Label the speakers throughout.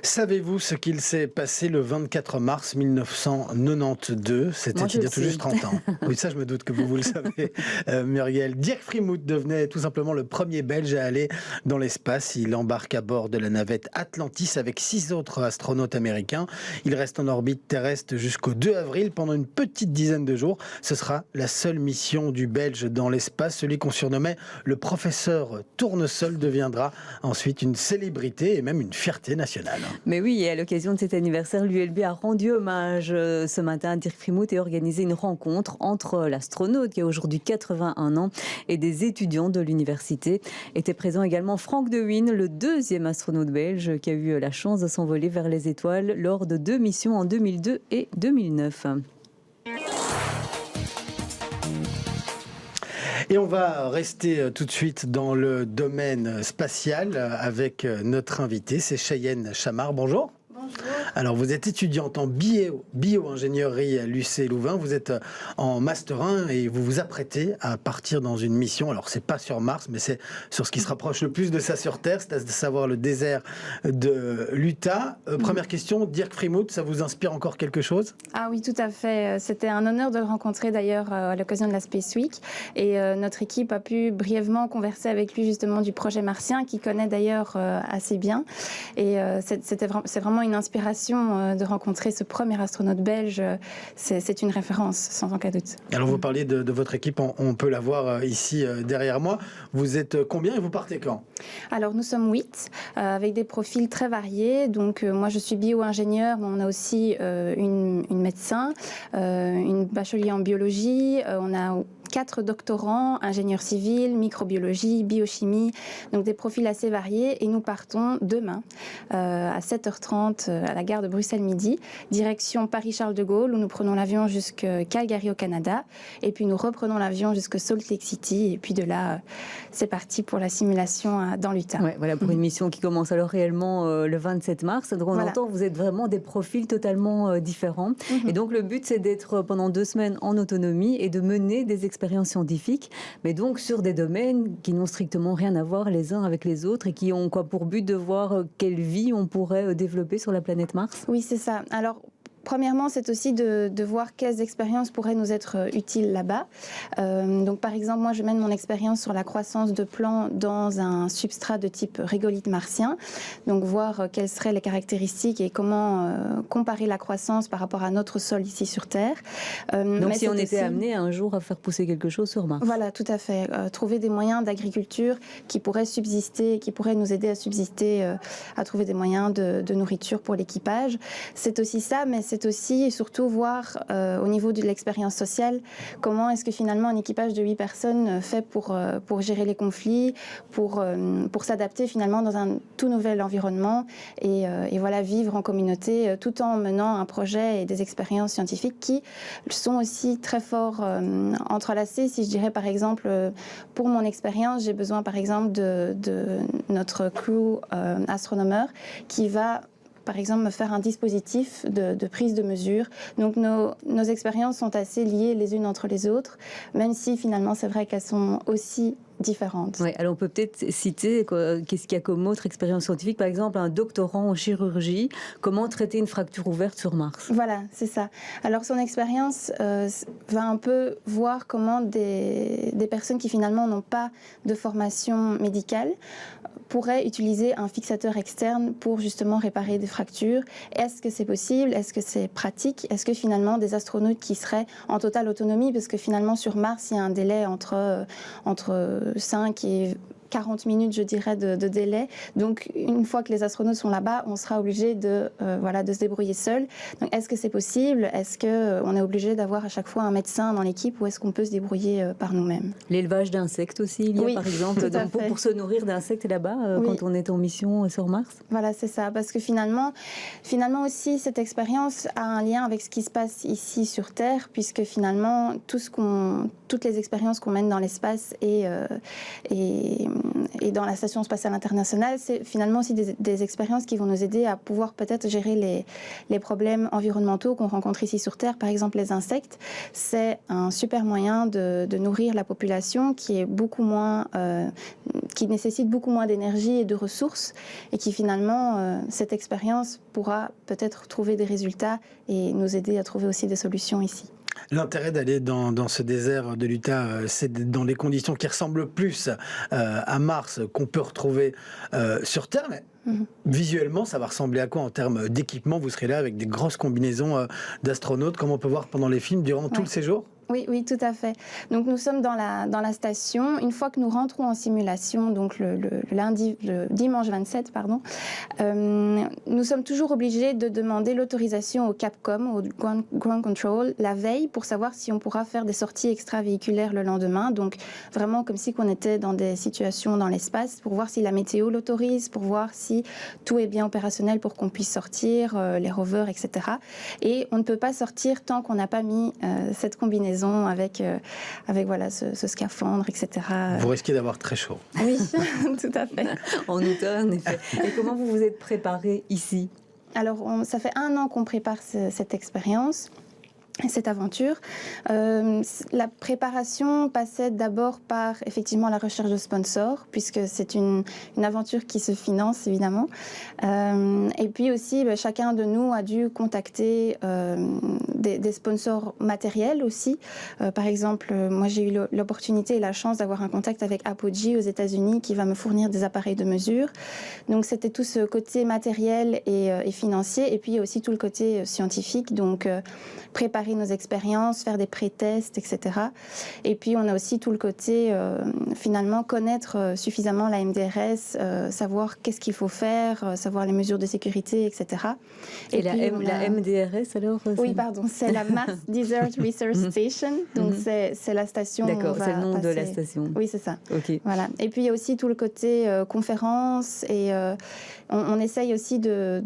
Speaker 1: Savez-vous ce qu'il s'est passé le 24 mars 1992 ? C'était il y a tout juste 30 ans. Oui, ça je me doute que vous le savez, Muriel. Dirk Frimoudt devenait tout simplement le premier Belge à aller dans l'espace. Il embarque à bord de la navette Atlantis avec 6 autres astronautes américains. Il reste en orbite terrestre jusqu'au 2 avril pendant une petite dizaine de jours. Ce sera la seule mission du Belge dans l'espace. Celui qu'on surnommait le professeur Tournesol deviendra ensuite une célébrité et même une fierté nationale.
Speaker 2: Mais oui, et à l'occasion de cet anniversaire, l'ULB a rendu hommage ce matin à Dirk Frimoudt et organisé une rencontre entre l'astronaute qui a aujourd'hui 81 ans et des étudiants de l'université. Était présent également Franck De Winne, le deuxième astronaute belge qui a eu la chance de s'envoler vers les étoiles lors de 2 missions en 2002 et 2009.
Speaker 1: Et on va rester tout de suite dans le domaine spatial avec notre invité, c'est Cheyenne Chamard. Bonjour.
Speaker 3: Bonjour.
Speaker 1: Alors, vous êtes étudiante en bio-ingénierie à l'UC Louvain. Vous êtes en Master 1 et vous vous apprêtez à partir dans une mission. Alors, c'est pas sur Mars, mais c'est sur ce qui se rapproche le plus de ça sur Terre, c'est à savoir le désert de l'Utah. Première question, Dirk Frimoudt, ça vous inspire encore quelque chose ?
Speaker 3: Ah oui, tout à fait. C'était un honneur de le rencontrer d'ailleurs à l'occasion de la Space Week. Et notre équipe a pu brièvement converser avec lui justement du projet martien, qu'il connaît d'ailleurs assez bien. Et c'est vraiment une inspiration de rencontrer ce premier astronaute belge. C'est une référence, sans aucun doute.
Speaker 1: Alors vous parliez de votre équipe, on peut la voir ici derrière moi. Vous êtes combien et vous partez quand ?
Speaker 3: Alors nous sommes 8, avec des profils très variés. Donc moi je suis bio-ingénieure, mais on a aussi une médecin, une bachelier en biologie, on a 4 doctorants, ingénieurs civils, microbiologie, biochimie, donc des profils assez variés. Et nous partons demain à 7h30 à la gare de Bruxelles-Midi, direction Paris-Charles de Gaulle, où nous prenons l'avion jusqu'à Calgary au Canada. Et puis nous reprenons l'avion jusqu'à Salt Lake City. Et puis de là, c'est parti pour la simulation dans l'Utah.
Speaker 2: Ouais, voilà, pour une mission qui commence alors réellement le 27 mars. Donc on entend, vous êtes vraiment des profils totalement différents. Et donc le but, c'est d'être pendant 2 semaines en autonomie et de mener des expériences scientifiques, mais donc sur des domaines qui n'ont strictement rien à voir les uns avec les autres et qui ont quoi pour but de voir quelle vie on pourrait développer sur la planète Mars.
Speaker 3: Oui, c'est ça. Alors, premièrement, c'est aussi de voir quelles expériences pourraient nous être utiles là-bas. Donc, par exemple, moi, je mène mon expérience sur la croissance de plants dans un substrat de type régolithe martien. Donc, voir quelles seraient les caractéristiques et comment comparer la croissance par rapport à notre sol ici sur Terre.
Speaker 2: Donc, si on était amené un jour à faire pousser quelque chose sur Mars.
Speaker 3: Voilà, tout à fait. Trouver des moyens d'agriculture qui pourraient subsister, qui pourraient nous aider à subsister, à trouver des moyens de nourriture pour l'équipage. C'est aussi ça, mais c'est aussi et surtout voir au niveau de l'expérience sociale comment est-ce que finalement un équipage de 8 personnes fait pour gérer les conflits, pour s'adapter finalement dans un tout nouvel environnement et voilà, vivre en communauté tout en menant un projet et des expériences scientifiques qui sont aussi très fort entrelacées. Si je dirais par exemple, pour mon expérience, j'ai besoin par exemple de notre crew astronomeur qui va par exemple, me faire un dispositif de prise de mesure. Donc, nos expériences sont assez liées les unes entre les autres, même si finalement, c'est vrai qu'elles sont aussi différentes.
Speaker 2: Oui, alors on peut peut-être citer qu'est-ce qu'il y a comme autre expérience scientifique, par exemple un doctorant en chirurgie, comment traiter une fracture ouverte sur Mars.
Speaker 3: Voilà, c'est ça. Alors son expérience va un peu voir comment des personnes qui finalement n'ont pas de formation médicale pourraient utiliser un fixateur externe pour justement réparer des fractures. Est-ce que c'est possible? Est-ce que c'est pratique? Est-ce que finalement des astronautes qui seraient en totale autonomie, parce que finalement sur Mars il y a un délai entre 5 et 40 minutes, je dirais, de délai. Donc, une fois que les astronautes sont là-bas, on sera obligé de se débrouiller seul. Donc, est-ce que c'est possible? Est-ce qu'on est obligé d'avoir à chaque fois un médecin dans l'équipe ou est-ce qu'on peut se débrouiller par nous-mêmes?
Speaker 2: L'élevage d'insectes aussi, il y a par exemple, pour se nourrir d'insectes là-bas, quand on est en mission sur Mars?
Speaker 3: Voilà, c'est ça. Parce que finalement aussi, cette expérience a un lien avec ce qui se passe ici sur Terre, puisque finalement, toutes les expériences qu'on mène dans l'espace et dans la Station spatiale internationale, c'est finalement aussi des expériences qui vont nous aider à pouvoir peut-être gérer les problèmes environnementaux qu'on rencontre ici sur Terre. Par exemple, les insectes, c'est un super moyen de nourrir la population qui est beaucoup moins, qui nécessite beaucoup moins d'énergie et de ressources, et qui finalement, cette expérience pourra peut-être trouver des résultats et nous aider à trouver aussi des solutions ici.
Speaker 1: L'intérêt d'aller dans ce désert de l'Utah, c'est dans les conditions qui ressemblent plus à Mars qu'on peut retrouver sur Terre. Mais visuellement, ça va ressembler à quoi en termes d'équipement? Vous serez là avec des grosses combinaisons d'astronautes, comme on peut voir pendant les films, durant tout le séjour?
Speaker 3: Oui, tout à fait. Donc nous sommes dans la station. Une fois que nous rentrons en simulation, donc le dimanche 27, nous sommes toujours obligés de demander l'autorisation au Capcom, au Ground Control, la veille, pour savoir si on pourra faire des sorties extravéhiculaires le lendemain. Donc vraiment comme si on était dans des situations dans l'espace, pour voir si la météo l'autorise, pour voir si tout est bien opérationnel pour qu'on puisse sortir, les rovers, etc. Et on ne peut pas sortir tant qu'on n'a pas mis cette combinaison avec voilà, ce scaphandre, etc.
Speaker 1: Vous risquez d'avoir très chaud.
Speaker 3: Oui, tout à fait.
Speaker 2: En automne, en effet. Et comment vous vous êtes préparé ici?
Speaker 3: Alors, ça fait 1 an qu'on prépare cette expérience. Cette aventure. La préparation passait d'abord par effectivement la recherche de sponsors, puisque c'est une aventure qui se finance évidemment. Et puis aussi, chacun de nous a dû contacter des sponsors matériels aussi. Par exemple, moi j'ai eu l'opportunité et la chance d'avoir un contact avec Apogee aux États-Unis qui va me fournir des appareils de mesure. Donc c'était tout ce côté matériel et financier, et puis aussi tout le côté scientifique. Donc préparer nos expériences, faire des pré-tests, etc. Et puis on a aussi tout le côté, finalement, connaître suffisamment la MDRS, savoir qu'est-ce qu'il faut faire, savoir les mesures de sécurité, etc.
Speaker 2: Et la MDRS alors?
Speaker 3: Oui, pardon, c'est la Mars Desert Research Station. Donc c'est la station.
Speaker 2: D'accord, c'est le nom de la station.
Speaker 3: Oui, c'est ça.
Speaker 2: Ok.
Speaker 3: Voilà. Et puis il y a aussi tout le côté conférence, et on essaye aussi de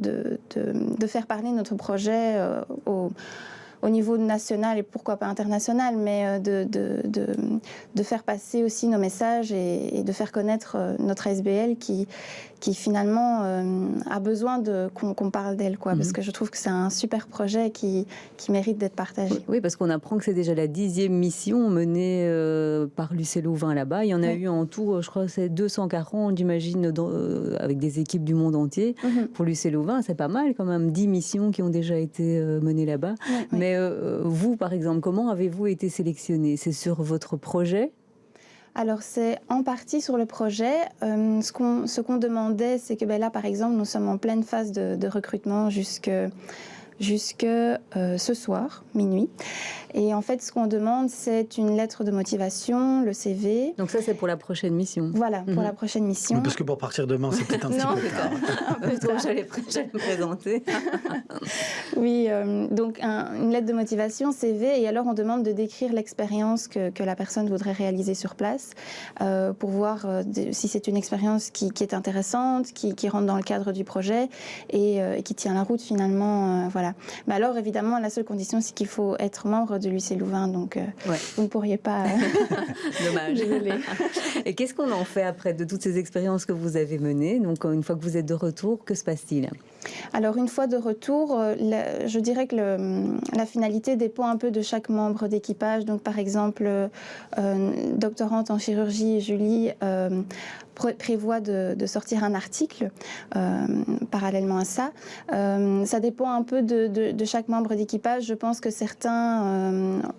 Speaker 3: faire parler notre projet au niveau national et pourquoi pas international, mais de faire passer aussi nos messages et de faire connaître notre SBL qui finalement a besoin qu'on parle d'elle, quoi, parce que je trouve que c'est un super projet qui mérite d'être partagé.
Speaker 2: Oui, parce qu'on apprend que c'est déjà la 10e mission menée par l'UC Louvain là-bas. Il y en a eu en tout, je crois, c'est 240, j'imagine, avec des équipes du monde entier. Pour l'UC Louvain, c'est pas mal quand même, 10 missions qui ont déjà été menées là-bas. Mais vous, par exemple, comment avez-vous été sélectionné? C'est sur votre projet?
Speaker 3: Alors, c'est en partie sur le projet. Ce qu'on demandait, c'est que là, par exemple, nous sommes en pleine phase de recrutement jusque ce soir, minuit. Et en fait, ce qu'on demande, c'est une lettre de motivation, le CV.
Speaker 2: Donc ça, c'est pour la prochaine mission.
Speaker 3: Voilà, pour la prochaine mission.
Speaker 1: Parce que pour partir demain, c'est peut-être un petit peu tard.
Speaker 2: Un peu tôt, j'allais me présenter.
Speaker 3: Oui, donc une lettre de motivation, CV, et alors on demande de décrire l'expérience que la personne voudrait réaliser sur place, pour voir si c'est une expérience qui est intéressante, qui rentre dans le cadre du projet et qui tient la route finalement. Voilà. Mais alors évidemment, la seule condition, c'est qu'il faut être membre de l'UC Louvain, donc vous ne pourriez pas.
Speaker 2: Dommage.
Speaker 3: Désolée.
Speaker 2: Et qu'est-ce qu'on en fait après de toutes ces expériences que vous avez menées? Donc une fois que vous êtes de retour, que se passe-t-il?
Speaker 3: Alors une fois de retour, je dirais que la finalité dépend un peu de chaque membre d'équipage. Donc par exemple, doctorante en chirurgie, Julie, prévoit de sortir un article parallèlement à ça. Ça dépend un peu de chaque membre d'équipage. Je pense que certains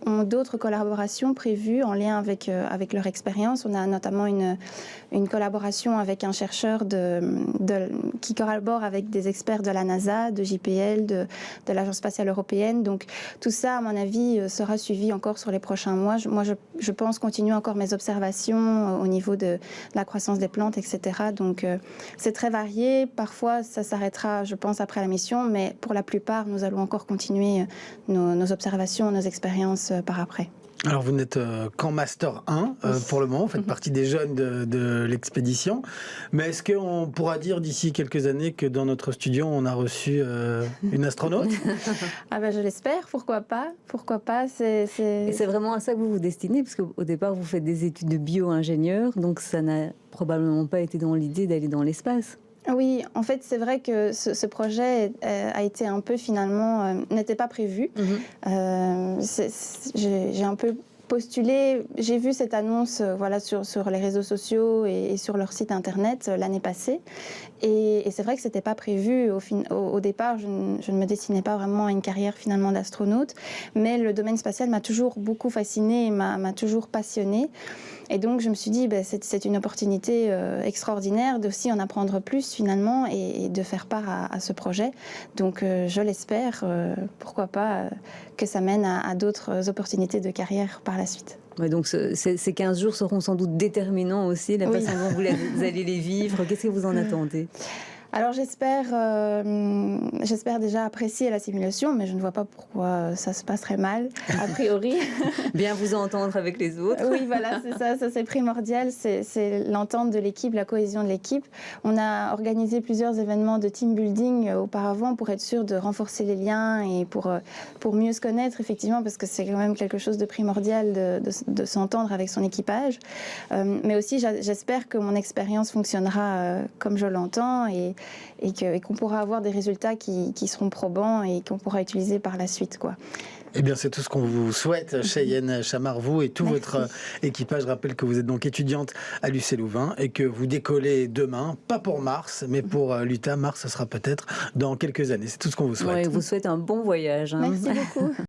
Speaker 3: ont d'autres collaborations prévues en lien avec leur expérience. On a notamment une collaboration avec un chercheur qui collabore avec des experts de la NASA, de JPL, de l'Agence spatiale européenne. Donc tout ça, à mon avis, sera suivi encore sur les prochains mois. Moi, je pense continuer encore mes observations au niveau de la croissance des plantes, etc. Donc c'est très varié. Parfois, ça s'arrêtera, je pense, après la mission, mais pour la plupart, nous allons encore continuer nos observations, nos expériences par après.
Speaker 1: Alors vous n'êtes qu'en Master 1 pour le moment, vous faites partie des jeunes de l'expédition, mais est-ce qu'on pourra dire d'ici quelques années que dans notre studio on a reçu une astronaute?
Speaker 3: Ah ben je l'espère, pourquoi pas,
Speaker 2: Et c'est vraiment à ça que vous vous destinez, parce qu'au départ vous faites des études de bio-ingénieur, donc ça n'a probablement pas été dans l'idée d'aller dans l'espace.
Speaker 3: Oui, en fait, c'est vrai que ce projet a été un peu finalement n'était pas prévu. J'ai un peu postulé, j'ai vu cette annonce voilà, sur les réseaux sociaux et sur leur site internet l'année passée. Et c'est vrai que ce n'était pas prévu. Au départ, je ne me destinais pas vraiment à une carrière finalement d'astronaute. Mais le domaine spatial m'a toujours beaucoup fascinée et m'a toujours passionnée. Et donc, je me suis dit, c'est une opportunité extraordinaire d'aussi en apprendre plus finalement et de faire part à ce projet. Donc, je l'espère, pourquoi pas, que ça mène à d'autres opportunités de carrière par la suite.
Speaker 2: Ouais, donc ces 15 jours seront sans doute déterminants aussi, la façon dont vous allez les vivre. Qu'est-ce que vous en attendez ?
Speaker 3: Alors j'espère déjà apprécier la simulation, mais je ne vois pas pourquoi ça se passerait mal, a priori.
Speaker 2: Bien vous entendre avec les autres.
Speaker 3: Oui, voilà, c'est ça c'est primordial, c'est l'entente de l'équipe, la cohésion de l'équipe. On a organisé plusieurs événements de team building auparavant pour être sûr de renforcer les liens et pour mieux se connaître, effectivement, parce que c'est quand même quelque chose de primordial de s'entendre avec son équipage. Mais aussi, j'espère que mon expérience fonctionnera comme je l'entends et qu'on pourra avoir des résultats qui seront probants et qu'on pourra utiliser par la suite, quoi.
Speaker 1: Eh bien, c'est tout ce qu'on vous souhaite, Cheyenne Chamard, vous et tout votre équipage. Je rappelle que vous êtes donc étudiante à l'UC Louvain et que vous décollez demain, pas pour Mars, mais pour l'UTA. Mars, ce sera peut-être dans quelques années. C'est tout ce qu'on vous souhaite.
Speaker 2: Ouais, vous souhaite un bon voyage.
Speaker 3: Merci beaucoup.